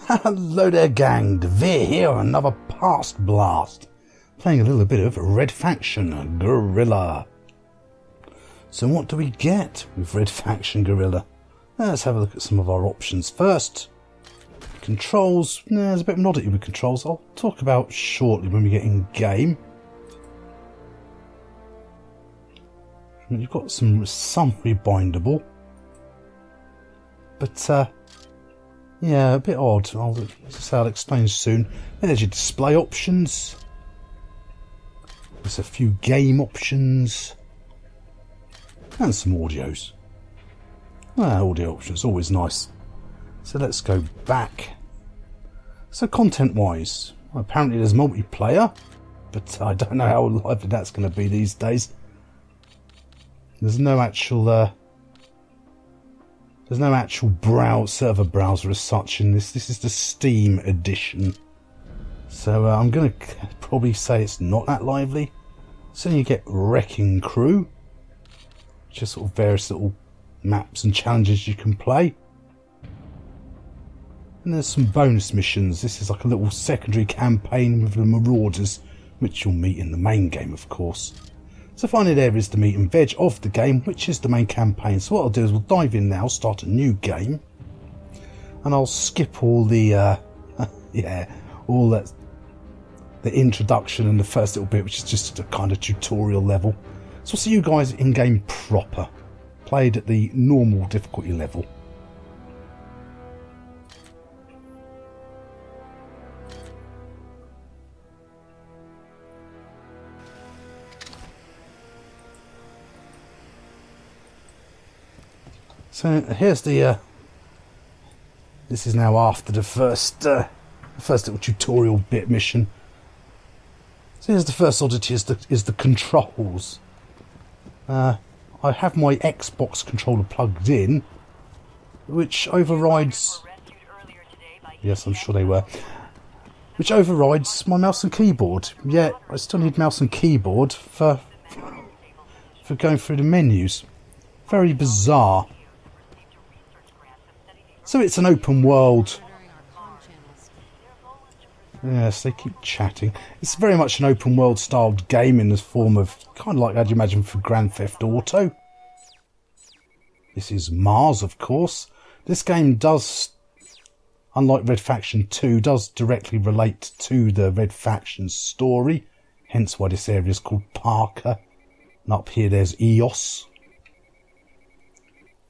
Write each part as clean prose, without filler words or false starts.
Hello there, gang. Veer here, another past blast. Playing a little bit of Red Faction Guerrilla. So what do we get with Red Faction Guerrilla? Let's have a look at some of our options first. Controls. There's a bit of an oddity with controls. I'll talk about shortly when we get in game. You've got some rebindable. But, yeah, a bit odd. I'll explain soon. There's your display options. There's a few game options. And some audios. Audio options, always nice. So let's go back. So content-wise, apparently there's multiplayer. But I don't know how lively that's going to be these days. There's no actual... There's no actual server browser as such in this. This is the Steam edition. So I'm going to probably say it's not that lively. So you get Wrecking Crew. Which are sort of various little maps and challenges you can play. And there's some bonus missions. This is like a little secondary campaign with the Marauders, which you'll meet in the main game, of course. So finally there is the meat and veg of the game, which is the main campaign. So what I'll do is we'll dive in now, start a new game. And I'll skip all the, all that, the introduction and the first little bit, which is just a kind of tutorial level. So I'll see you guys in game proper, played at the normal difficulty level. So here's the, this is now after the first little tutorial bit mission. So here's the first oddity is the controls. I have my Xbox controller plugged in, which overrides, yes I'm sure they were, which overrides my mouse and keyboard. Yet I still need mouse and keyboard for going through the menus. Very bizarre. So it's an open world. Yes, they keep chatting. It's very much an open world styled game in the form of kind of like I'd imagine for Grand Theft Auto. This is Mars, of course. This game does, unlike Red Faction 2, does directly relate to the Red Faction story. Hence why this area is called Parker. And up here there's EOS.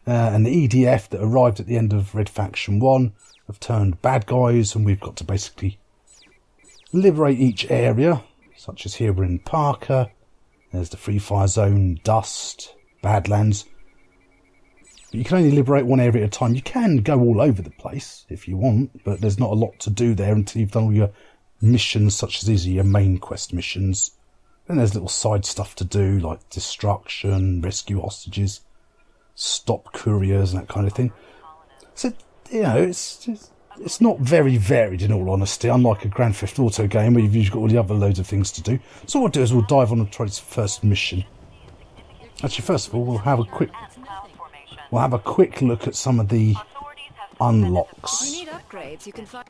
And the EDF that arrived at the end of Red Faction 1 have turned bad guys, and we've got to basically liberate each area, such as here we're in Parker. There's the Free Fire Zone, Dust, Badlands. But you can only liberate one area at a time. You can go all over the place if you want, but there's not a lot to do there until you've done all your missions, such as these are your main quest missions. Then there's little side stuff to do, like destruction, rescue hostages, stop couriers and that kind of thing. So, you know, it's not very varied in all honesty, unlike a Grand Theft Auto game where you've usually got all the other loads of things to do. So what we'll do is we'll dive on and try this first mission. Actually, first of all, we'll have a quick look at some of the unlocks. You need upgrades, you can find.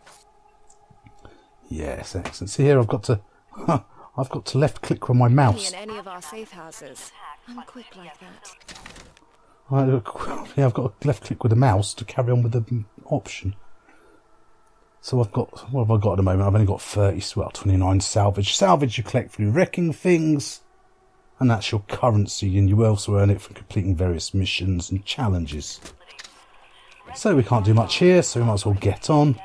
Yes, excellent. See here, I've got to left click with my mouse. In any of our safe houses. I'm quick like that. Yeah, I've got to left click with the mouse to carry on with the option. So I've got, what have I got at the moment? I've only got 29 salvage. Salvage you collect through wrecking things, and that's your currency, and you also earn it from completing various missions and challenges. So we can't do much here, so we might as well get on.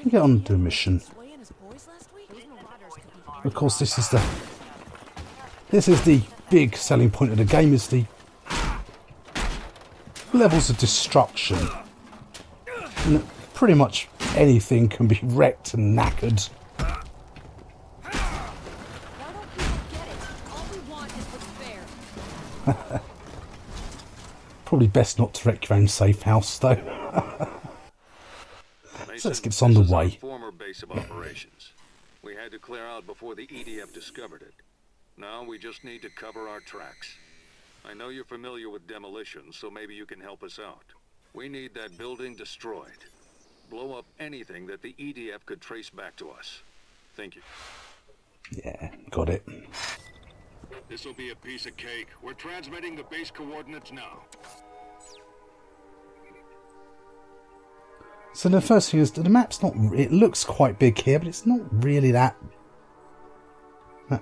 Get on and do a mission. Of course, this is the big selling point of the game, is the levels of destruction. And pretty much anything can be wrecked and knackered. Probably best not to wreck your own safe house, though. So let's get on the way. Former base of operations. We had to clear out before the EDF discovered it. Now we just need to cover our tracks. I know you're familiar with demolition, so maybe you can help us out. We need that building destroyed. blow up anything that the EDF could trace back to us. Thank you. Yeah, got it. This'll be a piece of cake. We're transmitting the base coordinates now. So the first thing is the map's not. It looks quite big here, but it's not really that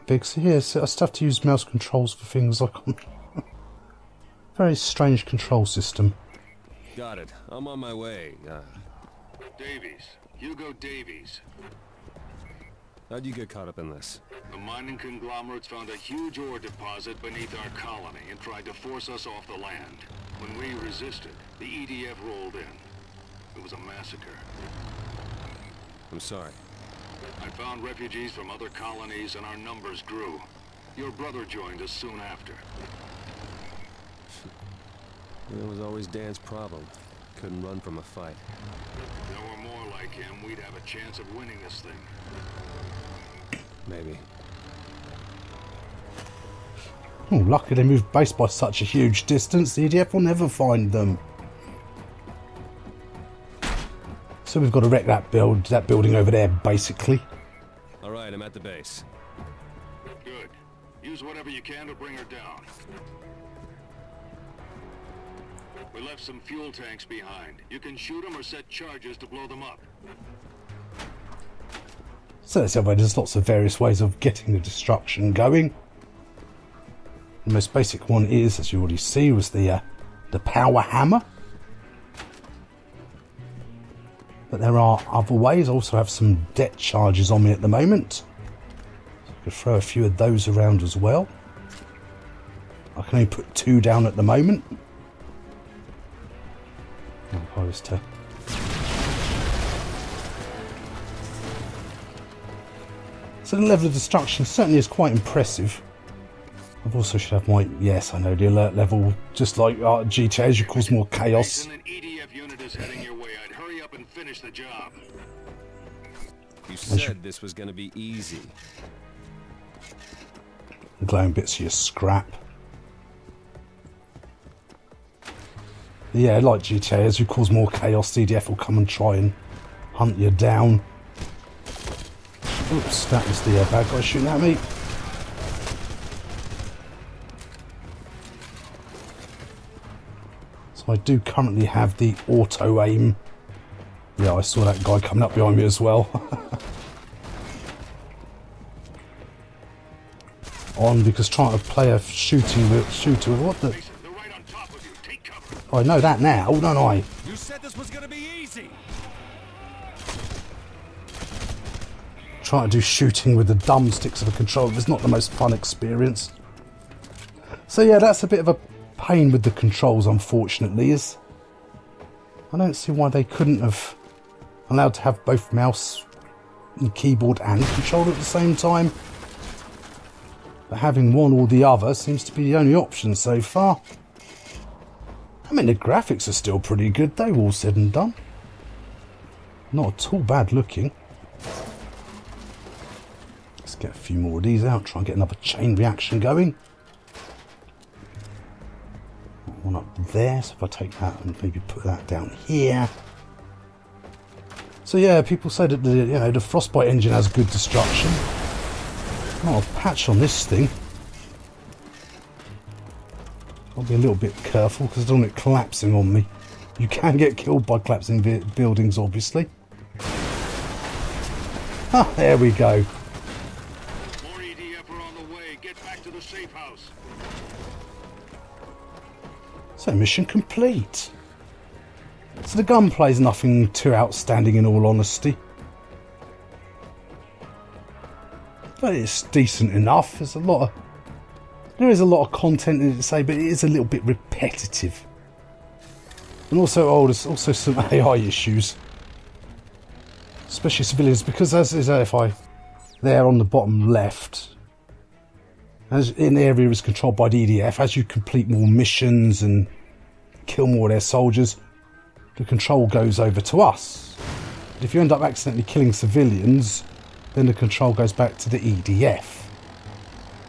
big. So yeah, so I still have to use mouse controls for things like very strange control system. Got it. I'm on my way. Davies. Hugo Davies. How'd you get caught up in this? The mining conglomerates found a huge ore deposit beneath our colony and tried to force us off the land. When we resisted, the EDF rolled in. It was a massacre. I'm sorry. I found refugees from other colonies and our numbers grew. Your brother joined us soon after. It was always Dan's problem. Couldn't run from a fight. If there were more like him, we'd have a chance of winning this thing. Maybe. Oh, lucky they moved base by such a huge distance. The EDF will never find them. So we've got to wreck that building over there, basically. All right, I'm at the base. Good. Use whatever you can to bring her down. We left some fuel tanks behind. You can shoot them or set charges to blow them up. So there's lots of various ways of getting the destruction going. The most basic one is, as you already see, was the power hammer. But there are other ways. I also have some debt charges on me at the moment. So I could throw a few of those around as well. I can only put 2 down at the moment. If I was to... So the level of destruction certainly is quite impressive. I've also should have my... Yes, I know, the alert level, just like GTA, as you cause more chaos. An EDF unit is heading your way. I'd hurry up and finish the job. You said this was gonna be easy. The glowing bits of your scrap. Yeah, like GTA, as you cause more chaos, EDF will come and try and hunt you down. Oops, that was the bad guy shooting at me. So I do currently have the auto aim. Yeah, I saw that guy coming up behind me as well. On, because trying to play a shooter with what the... They're right on top of you. Take cover. I know that now, don't I? You said this was gonna be easy. Trying to do shooting with the thumbsticks of a controller is not the most fun experience. So yeah, that's a bit of a pain with the controls, unfortunately. I don't see why they couldn't have allowed to have both mouse and keyboard and controller at the same time. But having one or the other seems to be the only option so far. I mean, the graphics are still pretty good though, all said and done. Not at all bad looking. Let's get a few more of these out, try and get another chain reaction going. One up there, so if I take that and maybe put that down here. So yeah, people say that the Frostbite engine has good destruction. Not a patch on this thing. I'll be a little bit careful because I don't want it collapsing on me. You can get killed by collapsing buildings, obviously. Ah, there we go. More EDF are on the way. Get back to the safe house. So mission complete. So the gunplay is nothing too outstanding in all honesty. But it's decent enough. There is a lot of content in it to say, but it is a little bit repetitive. And also, there's also some AI issues. Especially civilians, because as is there on the bottom left, as an area is controlled by the EDF, as you complete more missions and kill more of their soldiers, the control goes over to us. But if you end up accidentally killing civilians, then the control goes back to the EDF.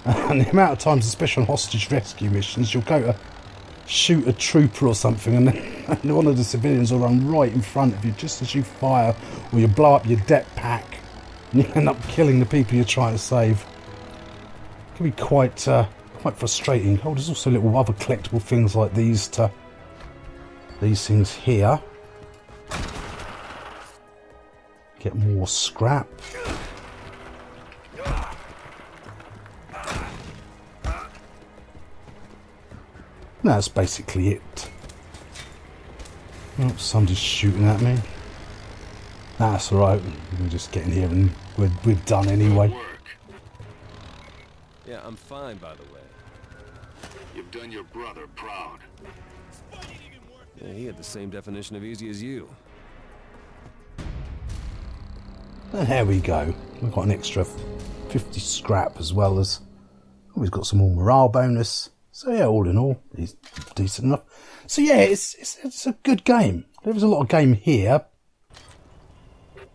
And the amount of times, especially on hostage rescue missions, you'll go to shoot a trooper or something, and then one of the civilians will run right in front of you just as you fire, or you blow up your deck pack, and you end up killing the people you're trying to save. It can be quite frustrating. Oh, there's also little other collectible things like these things here. Get more scrap. That's basically it. Oh, somebody's shooting at me. That's alright. We're just getting here and we're done anyway. Yeah, I'm fine, by the way. You've done your brother proud. Yeah, he had the same definition of easy as you. And there we go. We've got an extra 50 scrap as well as... Oh, we've got some more morale bonus. So yeah, all in all, he's decent enough. So yeah, it's a good game. There was a lot of game here.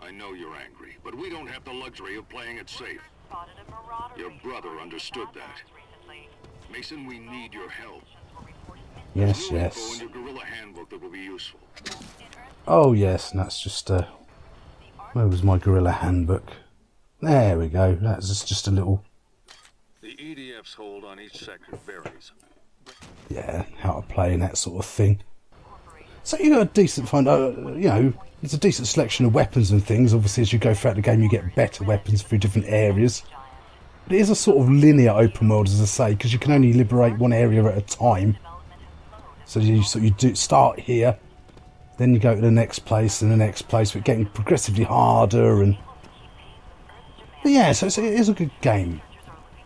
I know you're angry, but we don't have the luxury of playing it safe. Your brother understood that. Mason, we need your help. Yes, There's yes. info in your guerrilla handbook that will be useful. Oh yes, and that's just where was my guerrilla handbook? There we go. That's just a little... The EDF's hold on each sector varies. Yeah, how to play and that sort of thing. So you got a decent find. You know, it's a decent selection of weapons and things. Obviously, as you go throughout the game, you get better weapons through different areas. But it is a sort of linear open world, as I say, because you can only liberate one area at a time. So you do start here, then you go to the next place and the next place, but getting progressively harder. And but yeah, so it is a good game.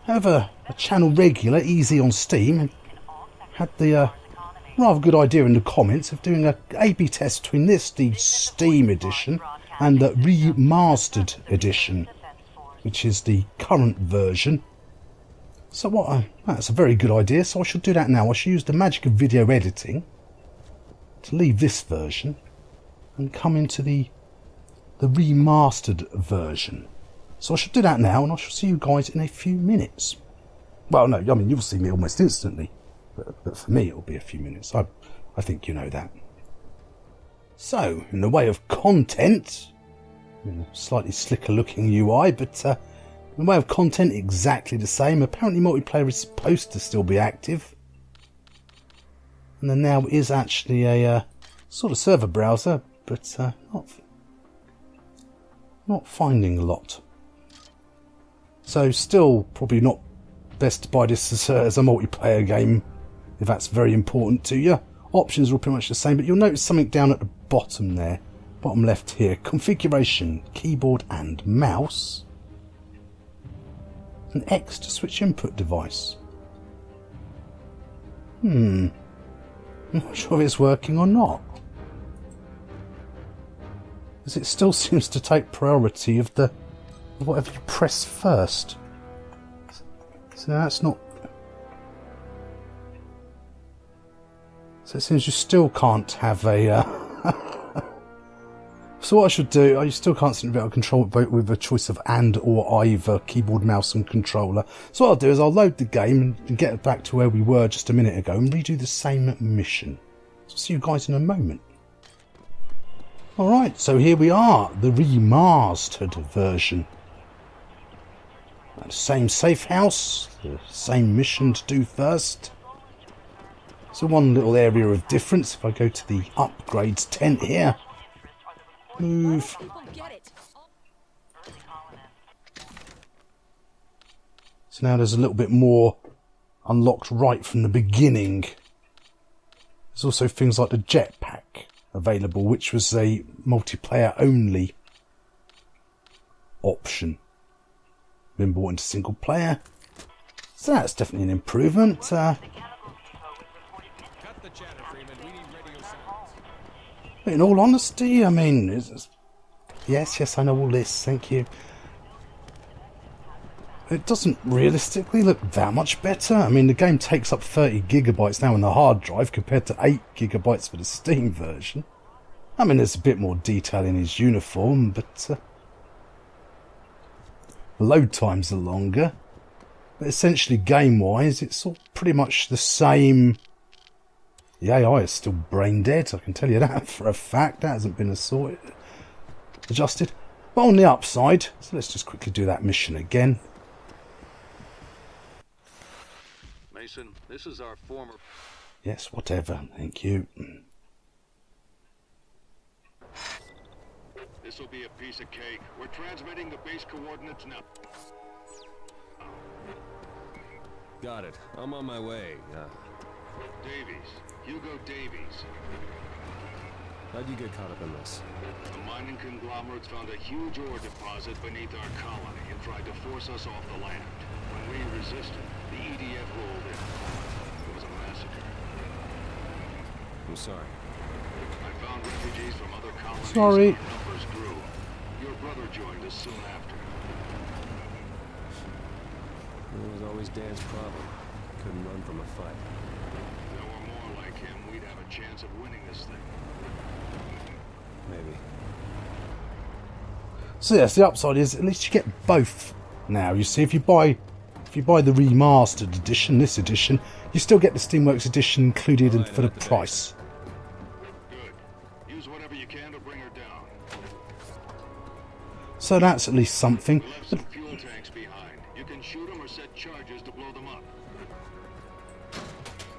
However, a channel regular, easy on Steam, had the rather good idea in the comments of doing a A/B test between this, the Steam edition, and the remastered edition, which is the current version. So that's a very good idea, so I should do that now. I should use the magic of video editing to leave this version and come into the remastered version. So I should do that now, and I shall see you guys in a few minutes. Well, no, I mean, you'll see me almost instantly. But for me, it'll be a few minutes. I think you know that. So, in the way of content, in a slightly slicker looking UI, but in the way of content, exactly the same. Apparently multiplayer is supposed to still be active. And there now is actually a sort of server browser, but not finding a lot. So still probably not best to buy this as a multiplayer game, if that's very important to you. Options are all pretty much the same, but you'll notice something down at the bottom there, bottom left here. Configuration, keyboard and mouse. And X to switch input device. I'm not sure if it's working or not. Because it still seems to take priority of whatever you press first. So that's not... So it seems you still can't have a... So what I should do, I still can't seem to be able to control it with a choice of and or either keyboard, mouse and controller. So what I'll do is I'll load the game and get back to where we were just a minute ago and redo the same mission. So I'll see you guys in a moment. Alright, so here we are, the remastered version. Same safe house, the same mission to do first. So one little area of difference, if I go to the upgrades tent here, move. So now there's a little bit more unlocked right from the beginning. There's also things like the jetpack available, which was a multiplayer only option. Been brought into single player, so that's definitely an improvement. But in all honesty, I mean, yes, I know all this, thank you. It doesn't realistically look that much better. I mean, the game takes up 30 gigabytes now on the hard drive compared to 8 gigabytes for the Steam version. I mean, there's a bit more detail in his uniform, but load times are longer. But essentially, game-wise, it's all pretty much the same The AI is still brain dead, I can tell you that for a fact. That hasn't been adjusted. But on the upside, so let's just quickly do that mission again. Mason, this is our former... Yes, whatever, thank you. This will be a piece of cake. We're transmitting the base coordinates now. Got it. I'm on my way. Davies. Hugo Davies. How'd you get caught up in this? The mining conglomerates found a huge ore deposit beneath our colony and tried to force us off the land. When we resisted, the EDF rolled in. It was a massacre. I'm sorry. I found refugees from other colonies. Sorry. Our numbers grew. Your brother joined us soon after. It was always Dan's problem. Couldn't run from a fight. If there were more like him, we'd have a chance of winning this thing. Maybe. So yes, the upside is at least you get both now. You see, if you buy the remastered edition, this edition, you still get the Steamworks edition included Right, for the at the price. Good. Use whatever you can to bring her down. So that's at least something. We left some fuel tanks behind. You can shoot them or set charges to blow them up.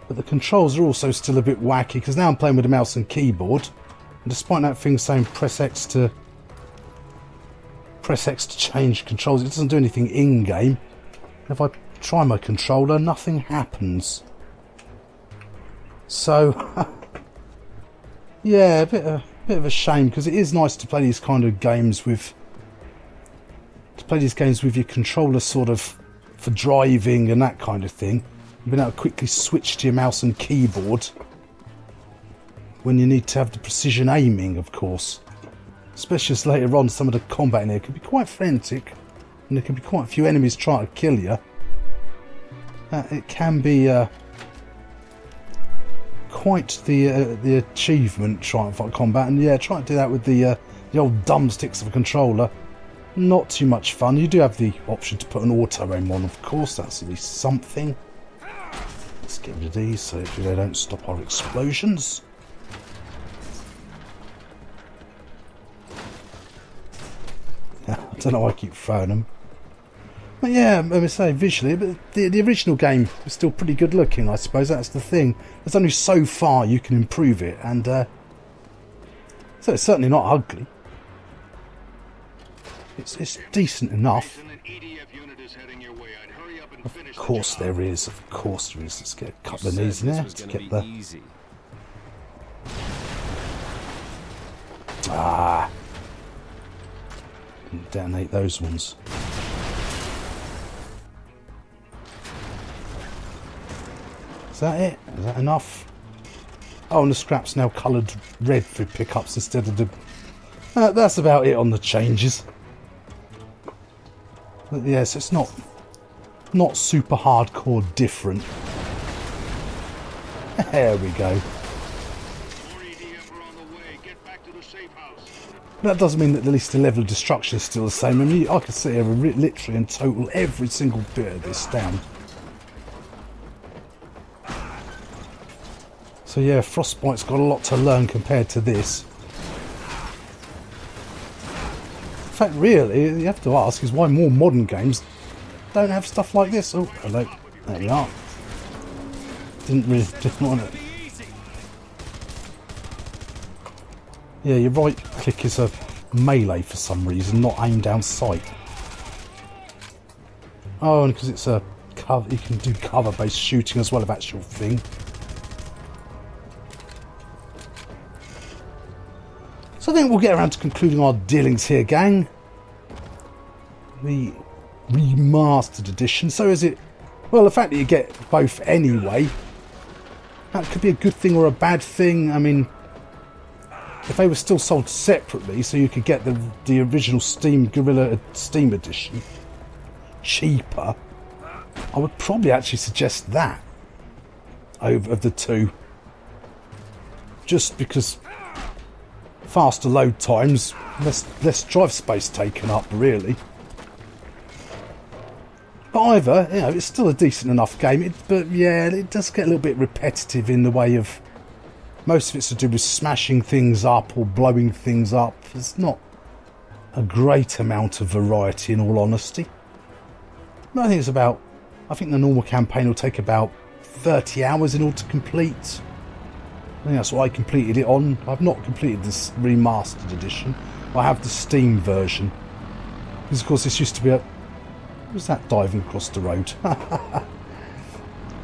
But the controls are also still a bit wacky, because now I'm playing with a mouse and keyboard. And despite that thing saying press X to change controls, it doesn't do anything in-game. If I try my controller, nothing happens. So, yeah, a bit of a shame, because it is nice to play these kind of games with... your controller sort of for driving and that kind of thing. You've been able to quickly switch to your mouse and keyboard when you need to have the precision aiming, of course. Especially as later on, some of the combat in there can be quite frantic, and there can be quite a few enemies trying to kill you. It can be quite the achievement trying to fight combat, and yeah, trying to do that with the old thumbsticks of a controller. Not too much fun. You do have the option to put an auto aim on, of course. That's at least something. Let's get rid of these so they don't stop our explosions. I don't know why I keep throwing them. But yeah, I'm going to say visually, but the original game was still pretty good looking, I suppose. That's the thing. There's only so far you can improve it, and so it's certainly not ugly. It's decent enough. Of course there is. Of course there is. Let's get a couple of these in there to get the... Easy. Ah. Detonate those ones. Is that it? Is that enough? Oh, and the scrap's now coloured red for pickups instead of the... that's about it on the changes. But yes, it's not super hardcore different. There we go. That doesn't mean that at least the level of destruction is still the same. I mean, I could sit here and literally and total every single bit of this down. So yeah, Frostbite's got a lot to learn compared to this. In fact, really, you have to ask is why more modern games don't have stuff like this. Oh, hello. There we are. Didn't want it. Yeah, your right click is a melee for some reason, not aim down sight. Oh, and because it's a cover, you can do cover-based shooting as well, if that's your thing. So I think we'll get around to concluding our dealings here, gang. The remastered edition. So is it... Well, the fact that you get both anyway, that could be a good thing or a bad thing. I mean, if they were still sold separately, so you could get the original Guerrilla Steam edition cheaper, I would probably actually suggest that over of the two. Just because faster load times, less drive space taken up, really. But either, you know, it's still a decent enough game. But yeah, it does get a little bit repetitive in the way of Most of it's to do with smashing things up or blowing things up. There's not a great amount of variety, in all honesty. But I think I think the normal campaign will take about 30 hours in order to complete. I think that's what I completed it on. I've not completed this remastered edition. I have the Steam version. Because of course this used to be a... What was that diving across the road?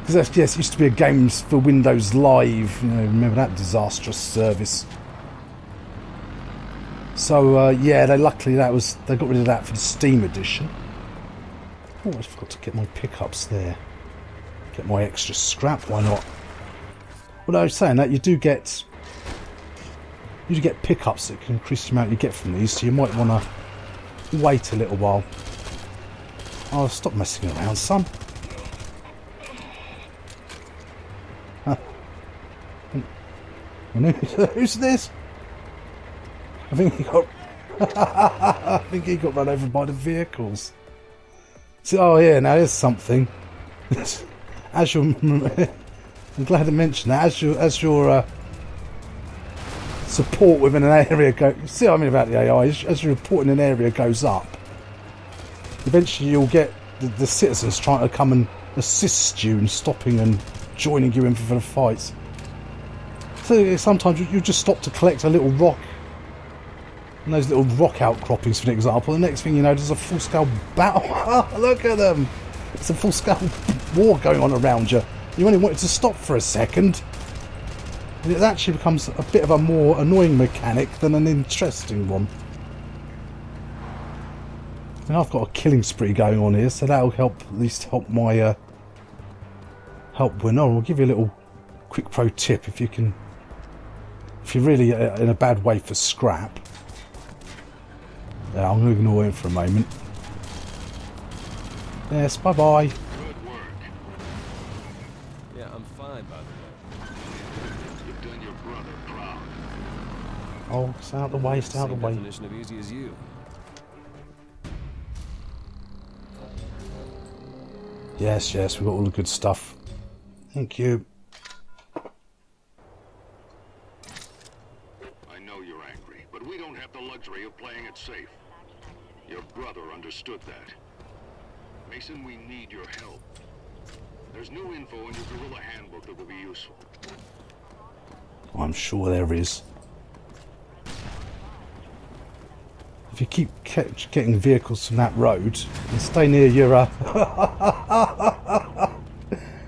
Because yes, it used to be a games for Windows Live. You know, remember that disastrous service? So yeah, they got rid of that for the Steam edition. Oh, I forgot to get my pickups there. Get my extra scrap. Why not? Well, I was saying that you do get pickups that can increase the amount you get from these. So you might want to wait a little while. Oh, stop messing around, son. Who's this? I think he got run over by the vehicles. So, oh yeah, now there's something. As you're, I'm glad to mention that. As your support within an area see what I mean about the AI? As your report in an area goes up, eventually you'll get the citizens trying to come and assist you in stopping and joining you in for the fights. So sometimes you just stop to collect a little rock, and those little rock outcroppings, for an example. The next thing you know, there's a full-scale battle. Oh, look at them! It's a full-scale war going on around you. You only wanted to stop for a second. And it actually becomes a bit of a more annoying mechanic than an interesting one. Now I've got a killing spree going on here, so that'll at least help my help win on. I'll give you a little quick pro tip if you're really in a bad way for scrap. Yeah, I'm going to ignore him for a moment. Yes, bye bye. Good work. Yeah, I'm fine, by the way. You've done your brother proud. Oh, it's out of the way, it's out of the way. Definition of easy as you. Yes, we've got all the good stuff. Thank you. I know you're angry, but we don't have the luxury of playing it safe. Your brother understood that. Mason, we need your help. There's new info in your Guerrilla handbook that will be useful. I'm sure there is. If you keep getting vehicles from that road and stay near your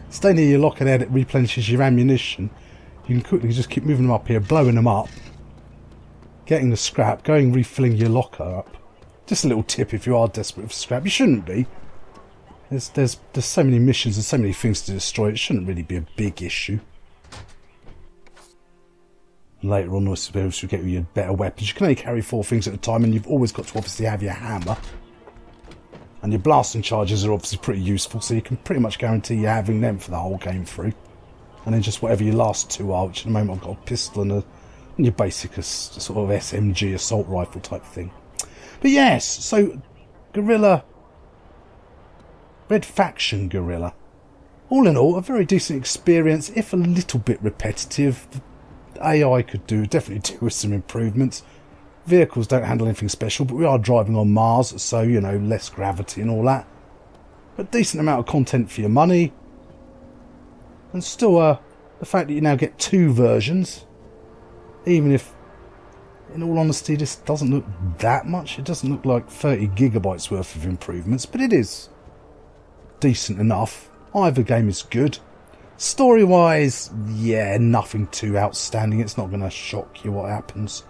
stay near your locker there that replenishes your ammunition, you can quickly just keep moving them up here, blowing them up, getting the scrap, refilling your locker up. Just a little tip if you are desperate for scrap. You shouldn't be. There's so many missions and so many things to destroy. It shouldn't really be a big issue. Later on, once you get your better weapons, you can only carry 4 things at a time, and you've always got to obviously have your hammer. And your blasting charges are obviously pretty useful, so you can pretty much guarantee you're having them for the whole game through. And then just whatever your last 2 are, which at the moment I've got a pistol and your basic sort of SMG assault rifle type thing. But yes, so Guerrilla, Red Faction Guerrilla. All in all, a very decent experience, if a little bit repetitive. AI could definitely do with some improvements. Vehicles don't handle anything special, but we are driving on Mars, so, you know, less gravity and all that. But decent amount of content for your money. And still, the fact that you now get 2 versions, even if, in all honesty, this doesn't look that much. It doesn't look like 30 gigabytes worth of improvements, but it is decent enough. Either game is good. Story-wise, yeah, nothing too outstanding. It's not going to shock you what happens.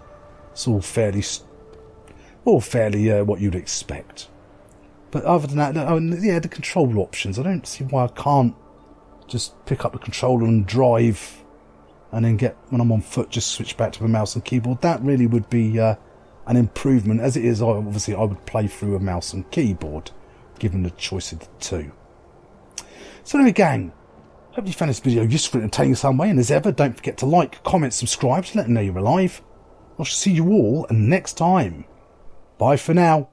It's all fairly what you'd expect. But other than that, yeah, the control options. I don't see why I can't just pick up the controller and drive, and then when I'm on foot, just switch back to the mouse and keyboard. That really would be an improvement. As it is, obviously, I would play through a mouse and keyboard, given the choice of the 2. So anyway, gang. Hope you found this video useful and entertaining in some way, and as ever, don't forget to like, comment, subscribe to let me know you're alive. I shall see you all next time. Bye for now.